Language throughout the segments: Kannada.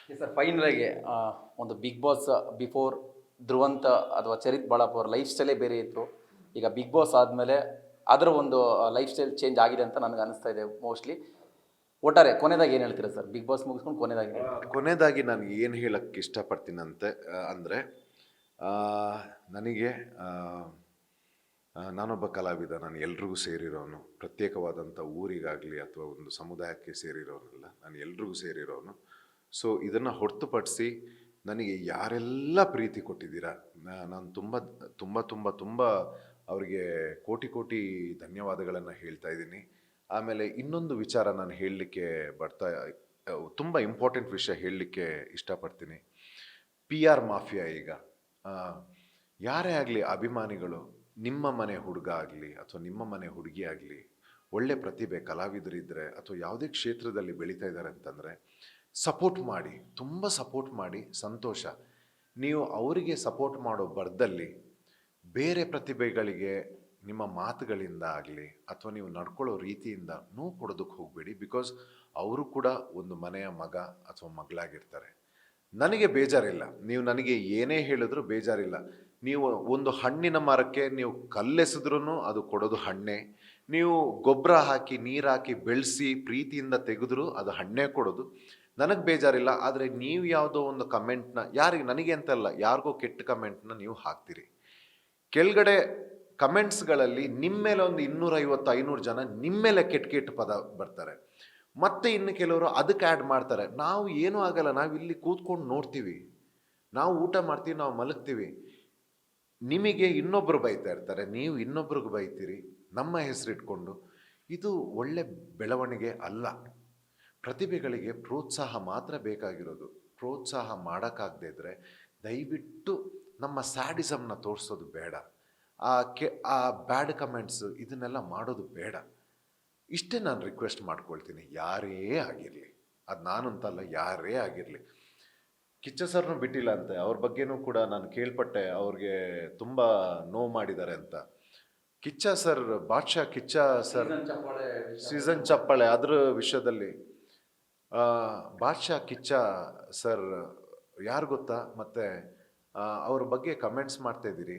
ಸರ್ ಫೈನಲ್ ಆಗಿ ಒಂದು ಬಿಗ್ ಬಾಸ್ ಬಿಫೋರ್ ಧ್ರುವಂತ ಅಥವಾ ಚರಿತ್ ಬಾಳಪ್ಪ ಅವ್ರ ಲೈಫ್ ಸ್ಟೈಲೇ ಬೇರೆ ಇತ್ತು. ಈಗ ಬಿಗ್ ಬಾಸ್ ಆದಮೇಲೆ ಅದರ ಒಂದು ಲೈಫ್ ಸ್ಟೈಲ್ ಚೇಂಜ್ ಆಗಿದೆ ಅಂತ ನನಗೆ ಅನಿಸ್ತಾ ಇದೆ ಮೋಸ್ಟ್ಲಿ. ಒಟ್ಟಾರೆ ಕೊನೆದಾಗಿ ಏನು ಹೇಳ್ತೀರಾ ಸರ್, ಬಿಗ್ ಬಾಸ್ ಮುಗಿಸ್ಕೊಂಡು ಕೊನೆದಾಗಿ? ಕೊನೆಯದಾಗಿ ನಾನು ಏನು ಹೇಳಕ್ಕೆ ಇಷ್ಟಪಡ್ತೀನಂತೆ ಅಂದರೆ, ನನಗೆ ನಾನೊಬ್ಬ ಕಲಾವಿದ, ನಾನು ಎಲ್ರಿಗೂ ಸೇರಿರೋನು, ಪ್ರತ್ಯೇಕವಾದಂಥ ಊರಿಗಾಗಲಿ ಅಥವಾ ಒಂದು ಸಮುದಾಯಕ್ಕೆ ಸೇರಿರೋನಲ್ಲ, ನಾನು ಎಲ್ರಿಗೂ ಸೇರಿರೋನು. ಸೊ ಇದನ್ನು ಹೊರತುಪಡಿಸಿ ನನಗೆ ಯಾರೆಲ್ಲ ಪ್ರೀತಿ ಕೊಟ್ಟಿದ್ದೀರಾ, ನಾನು ತುಂಬ ತುಂಬ ತುಂಬ ತುಂಬ ಅವರಿಗೆ ಕೋಟಿ ಕೋಟಿ ಧನ್ಯವಾದಗಳನ್ನು ಹೇಳ್ತಾ ಇದ್ದೀನಿ. ಆಮೇಲೆ ಇನ್ನೊಂದು ವಿಚಾರ ನಾನು ಹೇಳಲಿಕ್ಕೆ ತುಂಬ ಇಂಪಾರ್ಟೆಂಟ್ ವಿಷಯ ಹೇಳಲಿಕ್ಕೆ ಇಷ್ಟಪಡ್ತೀನಿ. PR ಮಾಫಿಯಾ ಈಗ ಯಾರೇ ಆಗಲಿ ಅಭಿಮಾನಿಗಳು, ನಿಮ್ಮ ಮನೆ ಹುಡುಗ ಆಗಲಿ ಅಥವಾ ನಿಮ್ಮ ಮನೆ ಹುಡುಗಿ ಆಗಲಿ, ಒಳ್ಳೆ ಪ್ರತಿಭೆ ಕಲಾವಿದರಿದ್ದರೆ ಅಥವಾ ಯಾವುದೇ ಕ್ಷೇತ್ರದಲ್ಲಿ ಬೆಳೀತಾ ಇದ್ದಾರೆ ಅಂತಂದರೆ ಸಪೋರ್ಟ್ ಮಾಡಿ, ತುಂಬ ಸಪೋರ್ಟ್ ಮಾಡಿ, ಸಂತೋಷ. ನೀವು ಅವರಿಗೆ ಸಪೋರ್ಟ್ ಮಾಡೋ ಬರ್ದಲ್ಲಿ ಬೇರೆ ಪ್ರತಿಭೆಗಳಿಗೆ ನಿಮ್ಮ ಮಾತುಗಳಿಂದ ಆಗಲಿ ಅಥವಾ ನೀವು ನಡ್ಕೊಳ್ಳೋ ರೀತಿಯಿಂದ ನೋವು ಕೊಡೋದಕ್ಕೆ ಹೋಗಬೇಡಿ. ಬಿಕಾಸ್ ಅವರು ಕೂಡ ಒಂದು ಮನೆಯ ಮಗ ಅಥವಾ ಮಗಳಾಗಿರ್ತಾರೆ. ನನಗೆ ಬೇಜಾರಿಲ್ಲ, ನೀವು ನನಗೆ ಏನೇ ಹೇಳಿದ್ರು ಬೇಜಾರಿಲ್ಲ. ನೀವು ಒಂದು ಹಣ್ಣಿನ ಮರಕ್ಕೆ ನೀವು ಕಲ್ಲೆಸೆದ್ರೂ ಅದು ಕೊಡೋದು ಹಣ್ಣೆ. ನೀವು ಗೊಬ್ಬರ ಹಾಕಿ ನೀರು ಹಾಕಿ ಬೆಳೆಸಿ ಪ್ರೀತಿಯಿಂದ ತೆಗೆದ್ರೂ ಅದು ಹಣ್ಣೇ ಕೊಡೋದು. ನನಗೆ ಬೇಜಾರಿಲ್ಲ. ಆದರೆ ನೀವು ಯಾವುದೋ ಒಂದು ಕಮೆಂಟ್ನ, ಯಾರಿಗೆ, ನನಗೆ ಅಂತಲ್ಲ, ಯಾರಿಗೋ ಕೆಟ್ಟ ಕಮೆಂಟ್ನ ನೀವು ಹಾಕ್ತೀರಿ. ಕೆಳಗಡೆ ಕಮೆಂಟ್ಸ್ಗಳಲ್ಲಿ ನಿಮ್ಮ ಮೇಲೆ ಒಂದು 250-500 ಜನ ನಿಮ್ಮ ಮೇಲೆ ಕೆಟ್ಟ ಕೆಟ್ಟ ಪದ ಬರ್ತಾರೆ. ಮತ್ತೆ ಇನ್ನು ಕೆಲವರು ಅದಕ್ಕೆ ಆ್ಯಡ್ ಮಾಡ್ತಾರೆ. ನಾವು ಏನೂ ಆಗಲ್ಲ, ನಾವು ಇಲ್ಲಿ ಕೂತ್ಕೊಂಡು ನೋಡ್ತೀವಿ, ನಾವು ಊಟ ಮಾಡ್ತೀವಿ, ನಾವು ಮಲಗ್ತೀವಿ. ನಿಮಗೆ ಇನ್ನೊಬ್ಬರು ಬೈತಾ ಇರ್ತಾರೆ, ನೀವು ಇನ್ನೊಬ್ರಿಗೆ ಬೈತೀರಿ ನಮ್ಮ ಹೆಸರಿಟ್ಕೊಂಡು. ಇದು ಒಳ್ಳೆ ಬೆಳವಣಿಗೆ ಅಲ್ಲ. ಪ್ರತಿಭೆಗಳಿಗೆ ಪ್ರೋತ್ಸಾಹ ಮಾತ್ರ ಬೇಕಾಗಿರೋದು. ಪ್ರೋತ್ಸಾಹ ಮಾಡೋಕ್ಕಾಗದೇ ಇದ್ದರೆ ದಯವಿಟ್ಟು ನಮ್ಮ ಸ್ಯಾಡಿಸಮ್ನ ತೋರಿಸೋದು ಬೇಡ. ಆ ಬ್ಯಾಡ್ ಕಮೆಂಟ್ಸು ಇದನ್ನೆಲ್ಲ ಮಾಡೋದು ಬೇಡ. ಇಷ್ಟೇ ನಾನು ರಿಕ್ವೆಸ್ಟ್ ಮಾಡ್ಕೊಳ್ತೀನಿ, ಯಾರೇ ಆಗಿರಲಿ. ಅದು ನಾನು ಅಂತಲ್ಲ, ಯಾರೇ ಆಗಿರಲಿ. ಕಿಚ್ಚ ಸರ್ನು ಬಿಟ್ಟಿಲ್ಲ ಅಂತೆ, ಅವ್ರ ಬಗ್ಗೆನೂ ಕೂಡ ನಾನು ಕೇಳ್ಪಟ್ಟೆ, ಅವ್ರಿಗೆ ತುಂಬ ನೋವು ಮಾಡಿದ್ದಾರೆ ಅಂತ. Kichcha sir, Badshah Kichcha sir season ಚಪ್ಪಾಳೆ ಅದ್ರ ವಿಷಯದಲ್ಲಿ ಬಾದ್ಶಾ ಕಿಚ್ಚ ಸರ್ ಯಾರು ಗೊತ್ತಾ? ಮತ್ತು ಅವ್ರ ಬಗ್ಗೆ ಕಮೆಂಟ್ಸ್ ಮಾಡ್ತಾ ಇದ್ದೀರಿ.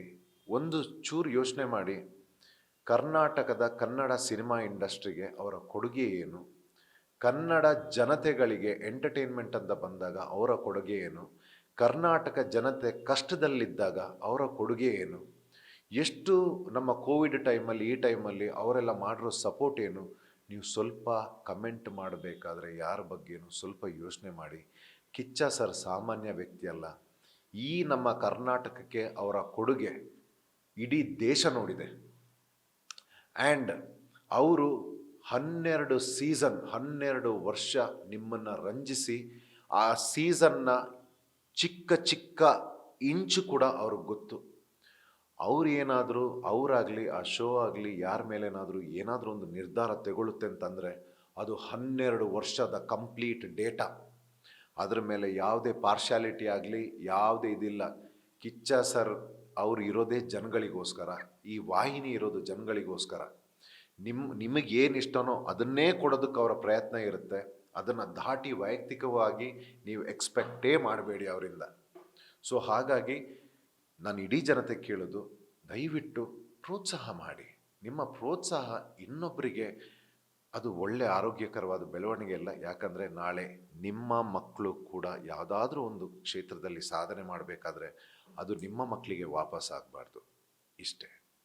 ಒಂದು ಚೂರು ಯೋಚನೆ ಮಾಡಿ, ಕರ್ನಾಟಕದ ಕನ್ನಡ ಸಿನಿಮಾ ಇಂಡಸ್ಟ್ರಿಗೆ ಅವರ ಕೊಡುಗೆ ಏನು? ಕನ್ನಡ ಜನತೆಗಳಿಗೆ ಎಂಟರ್ಟೈನ್ಮೆಂಟ್ ಅಂತ ಬಂದಾಗ ಅವರ ಕೊಡುಗೆ ಏನು? ಕರ್ನಾಟಕ ಜನತೆ ಕಷ್ಟದಲ್ಲಿದ್ದಾಗ ಅವರ ಕೊಡುಗೆ ಏನು? ಎಷ್ಟು ನಮ್ಮ ಕೋವಿಡ್ ಟೈಮಲ್ಲಿ, ಈ ಟೈಮಲ್ಲಿ ಅವರೆಲ್ಲ ಮಾಡಿರೋ ಸಪೋರ್ಟ್ ಏನು? ನೀವು ಸ್ವಲ್ಪ ಕಮೆಂಟ್ ಮಾಡಬೇಕಾದ್ರೆ ಯಾರ ಬಗ್ಗೆನೂ ಸ್ವಲ್ಪ ಯೋಚನೆ ಮಾಡಿ. ಕಿಚ್ಚ ಸರ್ ಸಾಮಾನ್ಯ ವ್ಯಕ್ತಿ ಅಲ್ಲ. ಈ ನಮ್ಮ ಕರ್ನಾಟಕಕ್ಕೆ ಅವರ ಕೊಡುಗೆ ಇಡೀ ದೇಶ ನೋಡಿದೆ. ಆ್ಯಂಡ್ ಅವರು 12 ವರ್ಷ ನಿಮ್ಮನ್ನು ರಂಜಿಸಿ, ಆ ಸೀಸನ್ನ ಚಿಕ್ಕ ಚಿಕ್ಕ ಇಂಚು ಕೂಡ ಅವ್ರಿಗೆ ಗೊತ್ತು. ಅವ್ರು ಏನಾದರೂ, ಅವರಾಗಲಿ ಆ ಶೋ ಆಗಲಿ ಯಾರ ಮೇಲೇನಾದರೂ ಏನಾದರೂ ಒಂದು ನಿರ್ಧಾರ ತಗೊಳ್ಳುತ್ತೆ ಅಂತಂದರೆ ಅದು 12 ವರ್ಷದ ಕಂಪ್ಲೀಟ್ ಡೇಟಾ. ಅದ್ರ ಮೇಲೆ ಯಾವುದೇ ಪಾರ್ಶಾಲಿಟಿ ಆಗಲಿ, ಯಾವುದೇ ಇದಿಲ್ಲ. ಕಿಚ್ಚ ಸರ್ ಅವ್ರು ಇರೋದೇ ಜನಗಳಿಗೋಸ್ಕರ, ಈ ವಾಹಿನಿ ಇರೋದು ಜನಗಳಿಗೋಸ್ಕರ. ನಿಮಗೇನು ಇಷ್ಟನೋ ಅದನ್ನೇ ಕೊಡೋದಕ್ಕೆ ಅವರ ಪ್ರಯತ್ನ ಇರುತ್ತೆ. ಅದನ್ನು ದಾಟಿ ವೈಯಕ್ತಿಕವಾಗಿ ನೀವು ಎಕ್ಸ್ಪೆಕ್ಟೇ ಮಾಡಬೇಡಿ ಅವರಿಂದ. ಸೊ ಹಾಗಾಗಿ ನಾನು ಇಡೀ ಜನತೆ ಕೇಳೋದು, ದಯವಿಟ್ಟು ಪ್ರೋತ್ಸಾಹ ಮಾಡಿ. ನಿಮ್ಮ ಪ್ರೋತ್ಸಾಹ ಇನ್ನೊಬ್ಬರಿಗೆ ಅದು ಒಳ್ಳೆ ಆರೋಗ್ಯಕರವಾದ ಬೆಳವಣಿಗೆ ಅಲ್ಲ. ಯಾಕಂದರೆ ನಾಳೆ ನಿಮ್ಮ ಮಕ್ಕಳು ಕೂಡ ಯಾವುದಾದ್ರೂ ಒಂದು ಕ್ಷೇತ್ರದಲ್ಲಿ ಸಾಧನೆ ಮಾಡಬೇಕಾದ್ರೆ ಅದು ನಿಮ್ಮ ಮಕ್ಕಳಿಗೆ ವಾಪಸ್ ಆಗಬಾರ್ದು. ಇಷ್ಟೇ.